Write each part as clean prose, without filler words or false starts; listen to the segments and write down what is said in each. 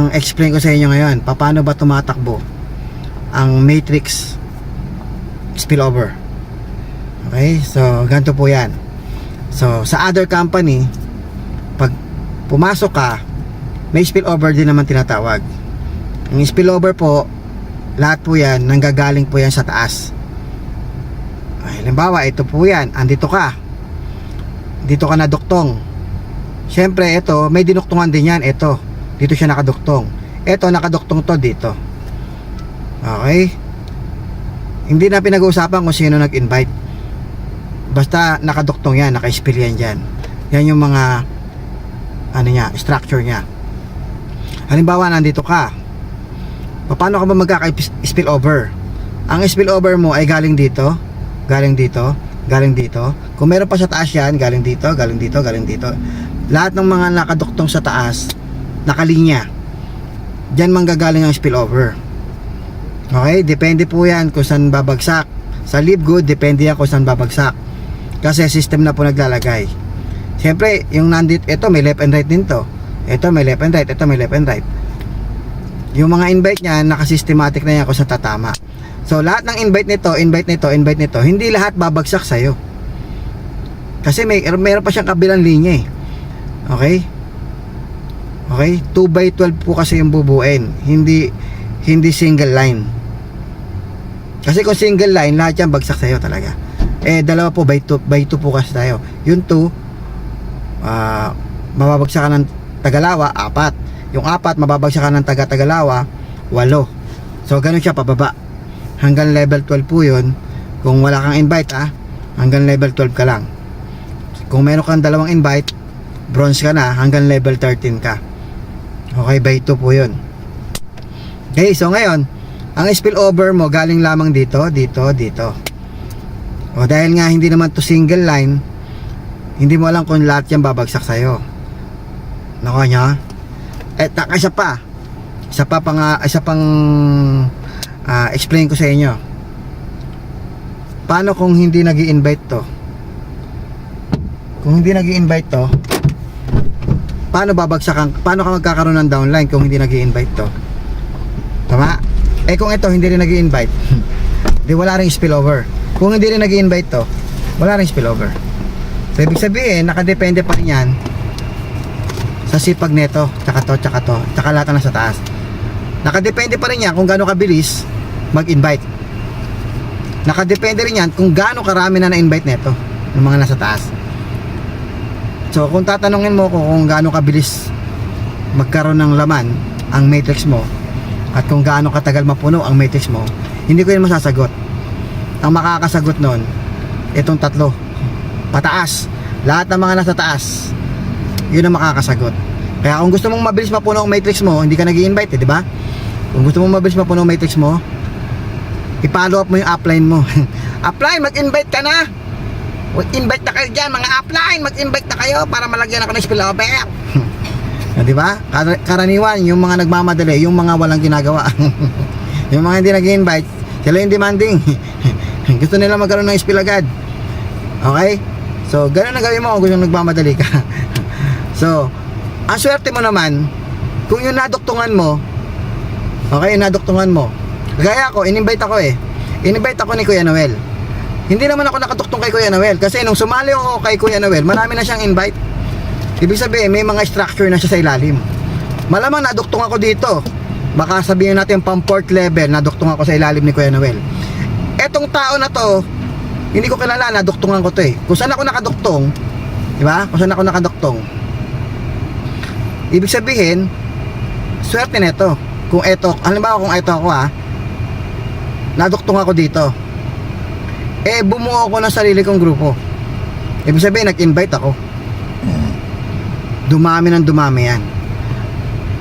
ang explain ko sa inyo ngayon, paano ba tumatakbo ang matrix spillover. Okay, so ganito po yan. So sa other company, pag pumasok ka, may spillover din naman tinatawag. Ang spillover po, lahat po yan nanggagaling po yan sa taas. Ay, halimbawa ito po yan, andito ka, dito ka na duktong. Siyempre ito may dinuktungan din yan. Ito, dito siya nakaduktong. Ito nakaduktong to dito. Okay, hindi na pinag-uusapan kung sino nag-invite, basta nakaduktong yan, naka-spill yan dyan. Yan yung mga ano niya, structure niya. Halimbawa nandito ka, paano ka ba magkaka-spill over? Ang spill over mo ay galing dito, galing dito, galing dito. Kung meron pa sa taas yan, galing dito, galing dito, galing dito. Lahat ng mga nakaduktong sa taas, nakalinya, dyan manggagaling ang spillover. Okay, depende po yan kung saan babagsak. Sa leave good, depende yan kung saan babagsak, kasi system na po naglalagay. Siyempre, yung nandito, ito may left and right din to. Ito may left and right, ito may left and right. Yung mga invite niya, nakasystematic na yan kung saan tatama. So lahat ng invite nito, invite nito, invite nito, hindi lahat babagsak sa'yo, kasi meron pa siyang kabilang linya eh. Okay, okay, 2x12 po kasi yung bubuin, hindi single line. Kasi kung single line, lahat yan bagsak sa'yo talaga. Eh dalawa po, by 2 po kasi tayo. Yung 2, mababagsakan ng Tagalawa, 4. Yung 4, mababagsakan ng Tagalawa, 8. So ganun siya pababa, hanggang level 12 po yun. Kung wala kang invite hanggang level 12 ka lang. Kung meron kang dalawang invite, bronze ka na, hanggang level 13 ka. Okay, by 2 po yun. Okay, so ngayon, ang spillover mo galing lamang dito, dito, dito. O dahil nga hindi naman to single line, hindi mo alam kung lahat yan babagsak sa'yo. Nakuha nyo? Isa pa explain ko sa inyo. Paano kung hindi nag-i-invite to? Kung hindi nag-i-invite to, paano babagsakan? Paano ka magkakaroon ng downline kung hindi nag-i-invite to? Tama? Eh kung ito hindi rin nag-i-invite, di wala ring spillover. Kung hindi rin nag-i-invite to, wala ring spillover. So ibig sabihin, nakadepende pa rin yan sa sipag neto, tsaka lahat na sa taas. Nakadepende pa rin yan kung gaano kabilis mag-invite. Nakadepende rin yan kung gaano karami na na-invite neto ng mga nasa taas. So kung tatanungin mo kung gaano kabilis magkaroon ng laman ang matrix mo, at kung gaano katagal mapuno ang matrix mo, hindi ko yun masasagot. Ang makakasagot nun, itong tatlo pataas, lahat ng mga nasa taas, yun ang makakasagot. Kaya kung gusto mong mabilis mapuno ang matrix mo, hindi ka nag-i-invite di ba? Kung gusto mong mabilis mapuno ang matrix mo, i-follow up mo yung upline mo. Upline, mag-invite ka na, invite na kayo dyan mga upline, mag-invite na kayo para malagyan ako ng spillover. Di ba? Karaniwan yung mga nagmamadali, yung mga walang ginagawa. Yung mga hindi nag-invite, sila yung demanding. Gusto nila magkaroon ng spill agad. Okay? So ganoon na gawin mo kung gusto nagmamadali ka. So ang swerte mo naman kung yung naduktungan mo, okay, yung naduktungan mo. Gaya ako, in-invite ako in-invite ako ni Kuya Noel. Hindi naman ako nakaduktong kay Kuya Noel, kasi nung sumali ako kay Kuya Noel, marami na siyang invite. Ibig sabihin, may mga structure na siya sa ilalim. Malamang naduktong ako dito. Baka sabihin natin pang 4th level, naduktong ako sa ilalim ni Kuya Noel. Etong tao na to, hindi ko kilala, naduktungan ko to Kung saan ako nakaduktong, di ba? Kung saan ako nakaduktong, ibig sabihin, swerte nito. Kung eto, halimbawa kung eto ako naduktong ako dito, bumuo ako ng sarili kong grupo. Ibig sabihin, nag-invite ako. Dumami ng dumami yan.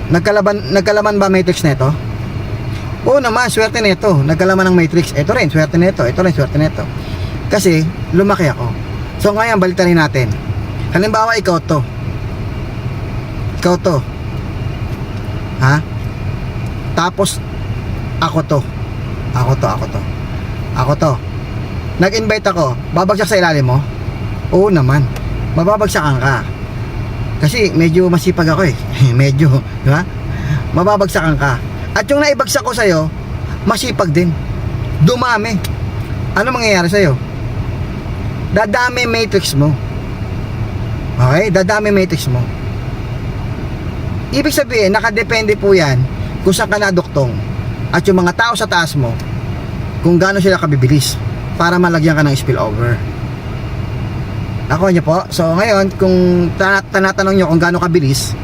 Nagkalaman ba matrix nito? Oo naman, swerte nito. Nagkalaman ng matrix. Ito rin, swerte nito. Ito rin, swerte nito. Kasi, lumaki ako. So ngayon, baliktad natin. Halimbawa, ikaw to. Tapos, ako to. Nag-invite ako. Babagsak sa ilalim mo? Oo naman. Mababagsakan ka. Kasi medyo masipag ako medyo, di ba? mababagsakan ka. At yung naibagsak ko sa'yo, masipag din. Dumami. Ano mangyayari sa'yo? Dadami matrix mo. Okay? Dadami matrix mo. Ibig sabihin, nakadepende po yan kung saan ka naduktong. At yung mga tao sa taas mo, kung gaano sila kabibilis para malagyan ka ng spillover. Ako nyo po. So ngayon, kung tanatanong nyo kung gaano kabilis,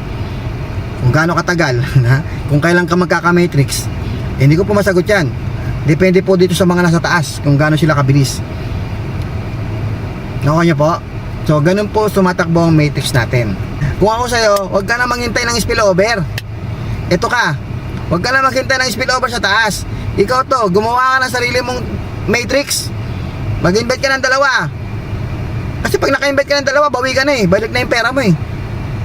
kung gaano katagal, kung kailan ka magkaka-matrix, hindi ko po masagot yan. Depende po dito sa mga nasa taas kung gaano sila kabilis. Ako nyo po. So ganun po sumatakbo ang matrix natin. Kung ako sa'yo, huwag ka na maghintay ng spillover. Ito ka, huwag ka na maghintay ng spillover sa taas. Ikaw to, gumawa ka ng sarili mong matrix. Mag-invite ka ng dalawa. Kasi pag naka-invite ka ng dalawa, bawi ka na eh. Balik na yung pera mo eh.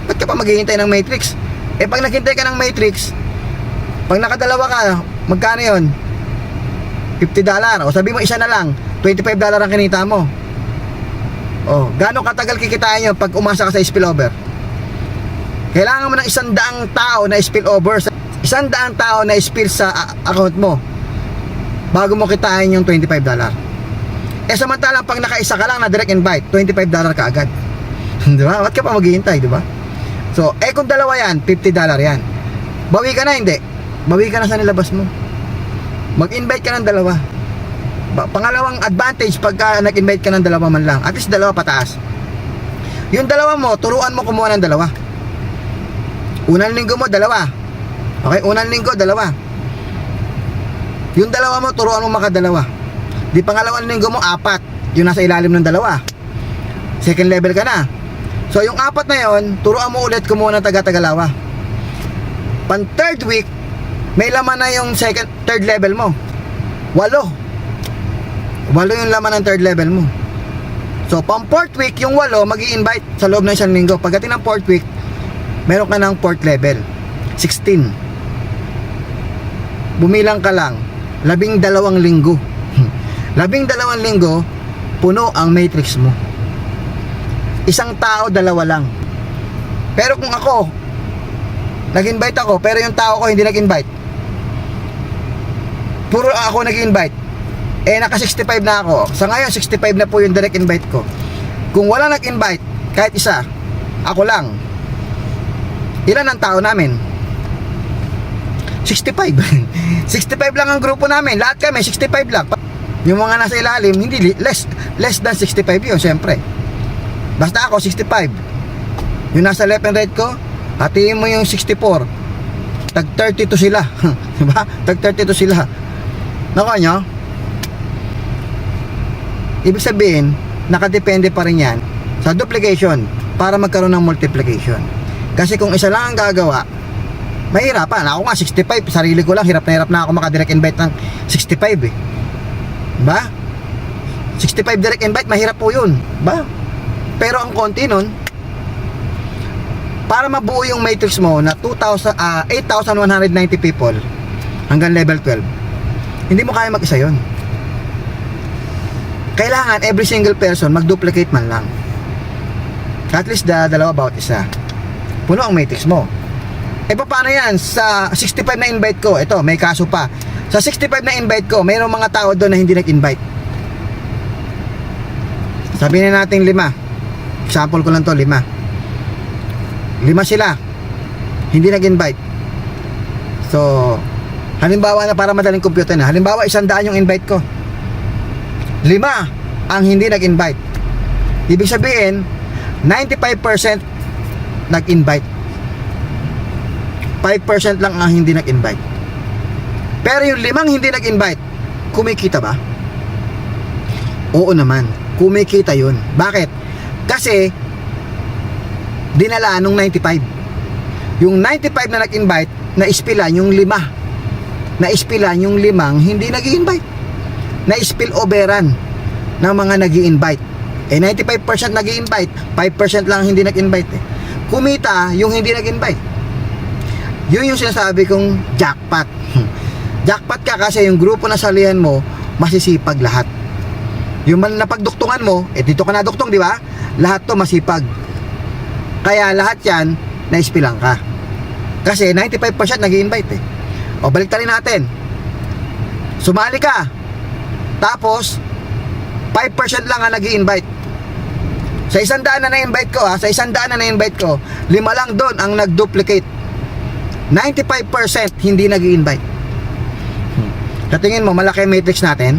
Ba't ka pa maghihintay ng matrix? Eh pag naghintay ka ng matrix, pag nakadalawa ka, magkano yun? $50. O sabi mo isa na lang, $25 ang kinita mo. O, gaano katagal kikitain yun pag umasa ka sa spillover? Kailangan mo ng 100 tao na spillover, 100 tao na spill sa account mo bago mo kitain yung $25. Eh samantalang pag nakaisa ka lang na direct invite, $25 ka agad. Di ba? Ba't ka pa maghihintay, di ba? So, kung dalawa yan, $50 yan. Bawi ka na, hindi. Bawi ka na sa nilabas mo. Mag-invite ka ng dalawa. Pangalawang advantage pagka nag-invite ka ng dalawa man lang, at least dalawa pataas. Yung dalawa mo, turuan mo kumuha ng dalawa. Unang linggo mo, dalawa. Okay, unang linggo, dalawa. Yung dalawa mo, turuan mo makadalawa. Di pangalawang linggo mo, 4. Yung nasa ilalim ng dalawa. Second level ka na. So yung 4 na yon, turuan mo ulit kumuha ng taga-tagalawa. Pan third week, may laman na yung third level mo. 8 yung laman ng third level mo. So pang fourth week, yung 8 magi-invite sa loob ng 1 linggo. Pagdating ng fourth week, meron ka ng fourth level, 16. Bumilang ka lang 12 linggo. 12 linggo, puno ang matrix mo. Isang tao, 2 lang. Pero kung ako, nag-invite ako, pero yung tao ko hindi nag-invite, puro ako nag-invite, naka 65 na ako. Sa ngayon, 65 na po yung direct invite ko. Kung wala nag-invite, kahit isa, ako lang. Ilan ang tao namin? 65. 65 lang ang grupo namin. Lahat kami, 65 lang. Yung mga nasa ilalim, hindi less than 65 yun, syempre. Basta ako 65. Yung nasa left and right ko, hatiin mo yung 64. Tag 32 sila. Diba? Tag 32 sila. Nako nyo? Ibig sabihin, nakadepende pa rin yan sa duplication para magkaroon ng multiplication. Kasi kung isa lang ang gagawa, mahirapan. Ako nga 65, sarili ko lang, hirap na ako makadirect invite ng 65 eh. Ba? 65 direct invite, mahirap po yun. Ba? Pero ang konti nun, para mabuo yung matrix mo na 8,190 people hanggang level 12, hindi mo kaya mag-isa yun. Kailangan every single person mag-duplicate man lang. At least dalawa bawat isa. Puno ang matrix mo. Paano yan? Sa 65 na invite ko, ito, may kaso pa. Sa 65 na invite ko, mayroong mga tao doon na hindi nag-invite. Sabihin na natin 5. Example ko lang to, 5 sila hindi nag-invite. So halimbawa na, para madaling compute na, halimbawa 100 yung invite ko, 5 ang hindi nag-invite. Ibig sabihin 95% nag-invite, 5% lang ang hindi nag-invite. Pero yung 5 hindi nag-invite, kumikita ba? Oo naman, kumikita yun. Bakit? Kasi dinala nung 95. Yung 95 na nag-invite, na-ispilan yung 5. Na-ispilan yung 5 hindi nag-invite. Na-spill overan ng mga nag-invite. 95% nag-invite, 5% lang hindi nag-invite eh. Kumita yung hindi nag-invite. Yun yung sinasabi kong jackpot. Jackpot ka kasi yung grupo na salihan mo, masisipag lahat. Yung napagduktungan mo, dito ka na duktong, di ba? Lahat to masipag. Kaya lahat yan, na-ispilang ka. Kasi 95% nag-i-invite eh. O balik rin natin. Sumali ka. Tapos 5% lang ang nag-i-invite. Sa 100 na na-invite ko sa 100 na na-invite ko, 5 lang doon ang nag-duplicate. 95% hindi nag-i-invite. Sa tingin mo malaki ang matrix natin?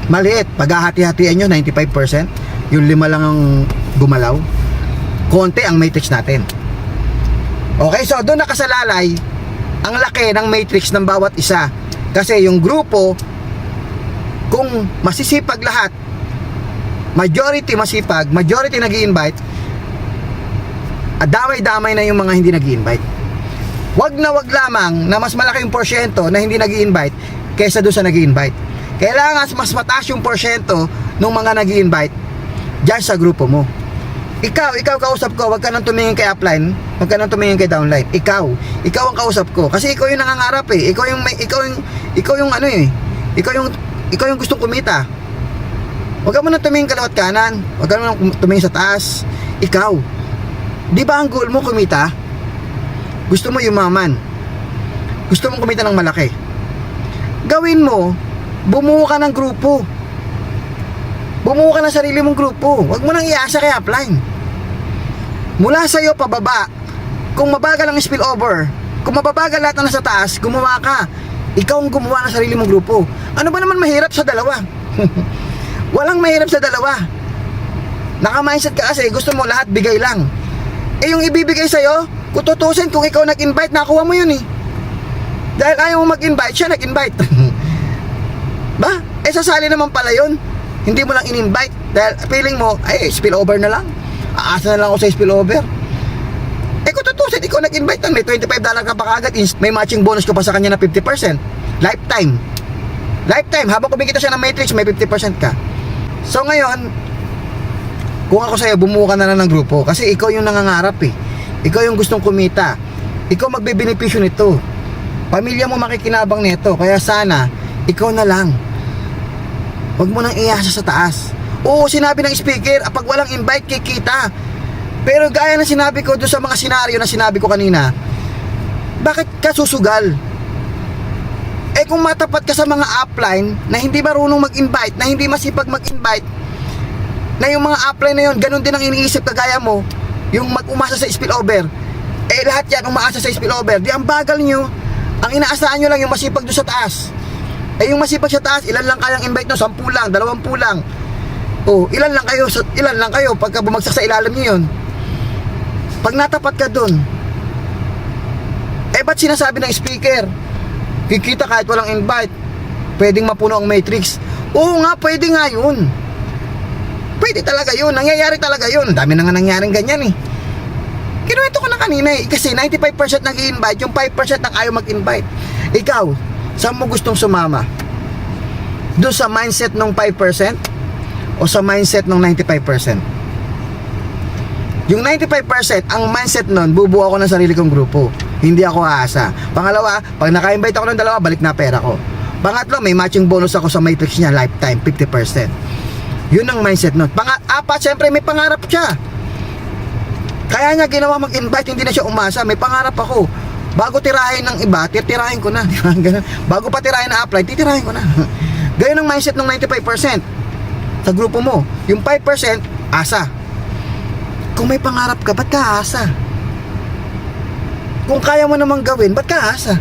Maliit. Pag hahati-hatian nyo 95%, yung 5 lang ang gumalaw. Konti ang matrix natin. Okay, so doon nakasalalay ang laki ng matrix ng bawat isa. Kasi yung grupo, kung masisipag lahat, majority masipag, majority nag-i-invite, damay-damay na yung mga hindi nag-i-invite. Wag na wag lamang na mas malaki yung porsyento na hindi nag-i-invite kaysa doon sa nag-i-invite. Kailangan mas mataas yung porsyento ng mga nag-i-invite dyan sa grupo mo. Ikaw kausap ko, wag ka nang tumingin kay upline, wag ka nang tumingin kay downline. Ikaw ang kausap ko kasi ikaw yung nangangarap eh. Ikaw yung ano eh. Ikaw yung gustong kumita. Wag ka mo nang tumingin kalawat kanan, wag ka nang tumingin sa taas. Ikaw. 'Di ba ang goal mo kumita? Gusto mo yumaman. Gusto mong kumita ng malaki. Gawin mo, bumuo ka ng grupo. Bumuo ka ng sarili mong grupo. Wag mo nang iasa kay upline. Mula sa iyo pababa. Kung mabagal ang spillover, kung mababagal lahat na nasa taas, gumawa ka. Ikaw ang gumawa ng sarili mong grupo. Ano ba naman mahirap sa dalawa? Walang mahirap sa dalawa. Naka-mindset ka kasi gusto mo lahat bigay lang. Eh yung ibibigay sa'yo, kung tutusin, kung ikaw nag-invite, nakuha mo yun eh. Dahil ayaw mo mag-invite, siya nag-invite. Ba? Eh sasali naman pala yun. Hindi mo lang in-invite. Dahil feeling mo, ay spillover na lang. Aasa na lang ako sa spillover. Eh kung tutusin, ikaw nag-invite lang. May $25 ka pa kagad. May matching bonus ka pa sa kanya na 50%. Lifetime. Habang kumikita siya ng matrix, may 50% ka. So ngayon, kung ako sa'yo, bumuo ka na lang ng grupo. Kasi ikaw yung nangangarap eh. Ikaw yung gustong kumita. Ikaw magbebenepisyo nito. Pamilya mo makikinabang nito. Kaya sana, ikaw na lang. Huwag mo nang iasa sa taas. Oo, sinabi ng speaker, pag walang invite, kikita. Pero gaya ng sinabi ko doon sa mga senaryo na sinabi ko kanina, bakit ka susugal? Eh kung matapat ka sa mga upline na hindi marunong mag-invite, na hindi masipag mag-invite, na yung mga upline na yun, ganun din ang iniisip kagaya mo, yung mag-umasa sa spillover, eh lahat yan umaasa sa spillover, di ang bagal nyo. Ang inaasahan nyo lang yung masipag doon sa taas. Eh yung masipag sa taas, ilan lang kayang invite nyo? 10 lang, 20 lang. Oh, ilan lang kayo pagka bumagsak sa ilalim nyo yun. Pag natapat ka doon, eh ba't sinasabi ng speaker, kikita kahit walang invite, pwedeng mapuno ang matrix? Oo nga, pwede nga yun. Pwede talaga yun, nangyayari talaga yun. Dami na nga nangyaring ganyan eh. Kinuwento ko na kanina eh, kasi 95% nag-i-invite, yung 5% nang ayaw mag-invite. Ikaw, saan mo gustong sumama? Doon sa mindset ng 5% o sa mindset ng 95%? Yung 95%, ang mindset nun, bubuo ako ng sarili kong grupo. Hindi ako aasa. Pangalawa, pag naka-invite ako ng dalawa, balik na pera ko. Pangatlo, may matching bonus ako sa matrix niya, lifetime, 50%. Yun ang mindset nun. Apat, syempre may pangarap siya. Kaya niya ginawa mag-invite, hindi na siya umasa. May pangarap ako. Bago tirahin ng iba, titirahin ko na. Bago pa tirahin na upline, titirahin ko na. Ganyan ang mindset ng 95% sa grupo mo. Yung 5%, asa. Kung may pangarap ka, ba't ka asa? Kung kaya mo namang gawin, ba't ka asa?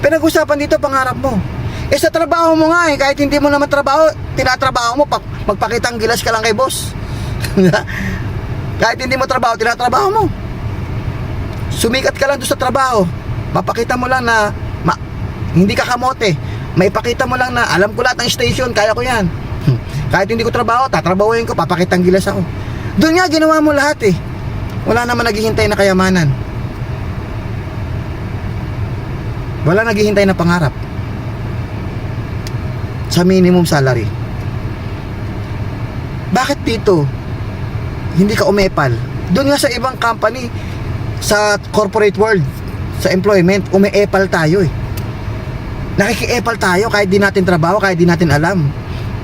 Pinag-usapan dito, pangarap mo. Eh sa trabaho mo nga eh, kahit hindi mo naman trabaho, tinatrabaho mo, magpakitang gilas ka lang kay boss. Kahit hindi mo trabaho, tinatrabaho mo. Sumikat ka lang doon sa trabaho. Mapakita mo lang na hindi ka kamote. May pakita mo lang na alam ko lahat ng station, kaya ko yan. Kahit hindi ko trabaho, tatrabahuin ko, papakitang gilas ako. Doon nga ginawa mo lahat eh. Wala naman naghihintay na kayamanan. Wala naghihintay na pangarap. Sa minimum salary. Bakit dito hindi ka umepal? Doon nga sa ibang company, sa corporate world, sa employment, umeepal tayo eh. Nakikiepal tayo kahit di natin trabaho, kahit di natin alam.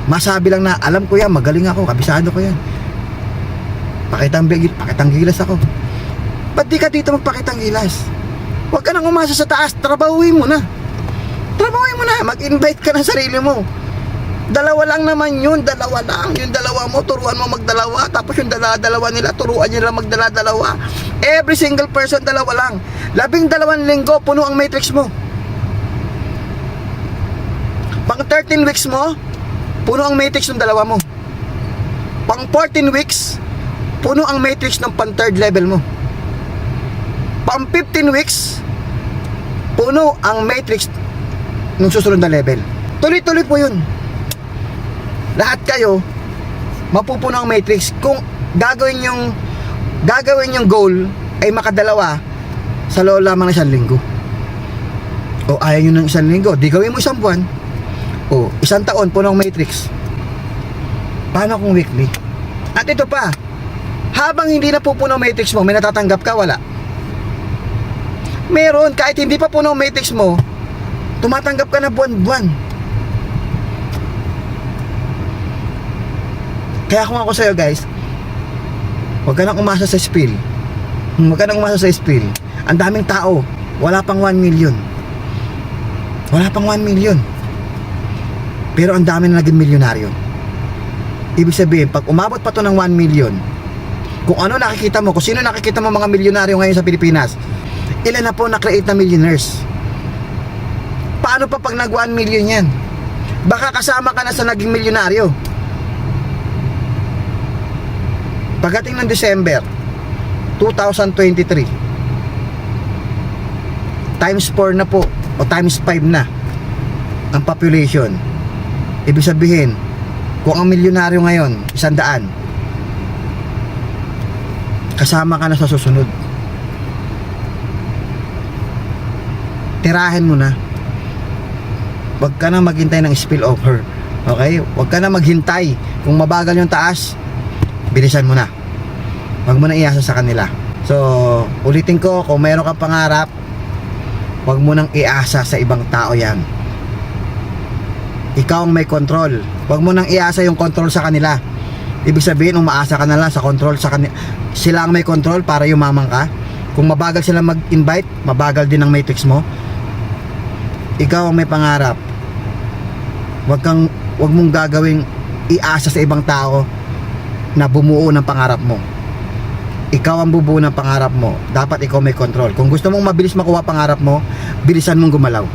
Masabi lang na alam ko yan, magaling ako, kabisado ko yan. Pakitang gilas ako. Ba't di ka dito magpakitang gilas? Huwag ka nang umasa sa taas, trabahuin mo na. Trabahuin mo na, mag-invite ka ng sarili mo. Dalawa lang naman yun, dalawa lang. Yung dalawa mo, turuan mo magdalawa. Tapos yung dalawa nila, turuan nila magdala-dalawa. Every single person, dalawa lang. 12 linggo, puno ang matrix mo. Pang 13 weeks mo, puno ang matrix ng dalawa mo. Pang 14 weeks, puno ang matrix ng pang 3rd level mo. Pang 15 weeks, puno ang matrix ng susunod na level. Tuloy-tuloy po yun. Lahat kayo mapupuno ang matrix. Kung gagawin yung goal ay makadalawa sa loob lamang ng 1 linggo. O ayaw nyo ng 1 linggo, di gawin mo 1 buwan. O 1 taon puno ang matrix. Paano kung weekly? At ito pa, habang hindi na pupuno ang matrix mo, may natatanggap ka? Wala. Meron, kahit hindi pa puno ang matrix mo, tumatanggap ka na buwan-buwan. Kaya kung ako sa'yo guys, huwag ka nang umasa sa spill. Huwag ka nang umasa sa spill. Ang daming tao, wala pang 1 million. Wala pang 1 million. Pero ang dami na naging milyonaryo. Ibig sabihin, pag umabot pa to ng 1 million, kung ano nakikita mo, kung sino nakikita mo mga milyonaryo ngayon sa Pilipinas, ilan na po na-create na millionaires? Paano pa pag nag 1 million yan? Baka kasama ka na sa naging milyonaryo. Pagdating ng December 2023, times 4 na po o times 5 na ang population. Ibig sabihin, kung ang milyonaryo ngayon 100, kasama ka na sa susunod. Tirahin mo na. Huwag ka na maghintay ng spillover. Okay? Huwag ka na maghintay. Kung mabagal yung taas, bilisan mo na. Huwag mo na iasa sa kanila. So, ulitin ko, kung mayroon kang pangarap, huwag mo nang iasa sa ibang tao yan. Ikaw ang may control. Huwag mo nang iasa yung control sa kanila. Ibig sabihin, umaasa ka na lang sa control sa kanila. Sila ang may control para yumaman ka. Kung mabagal sila mag-invite, mabagal din ang matrix mo. Ikaw ang may pangarap. Huwag mong gagawing iasa sa ibang tao na bumuo ng pangarap mo. Ikaw ang bubuo ng pangarap mo. Dapat ikaw may control. Kung gusto mong mabilis makuha pangarap mo, bilisan mong gumalaw.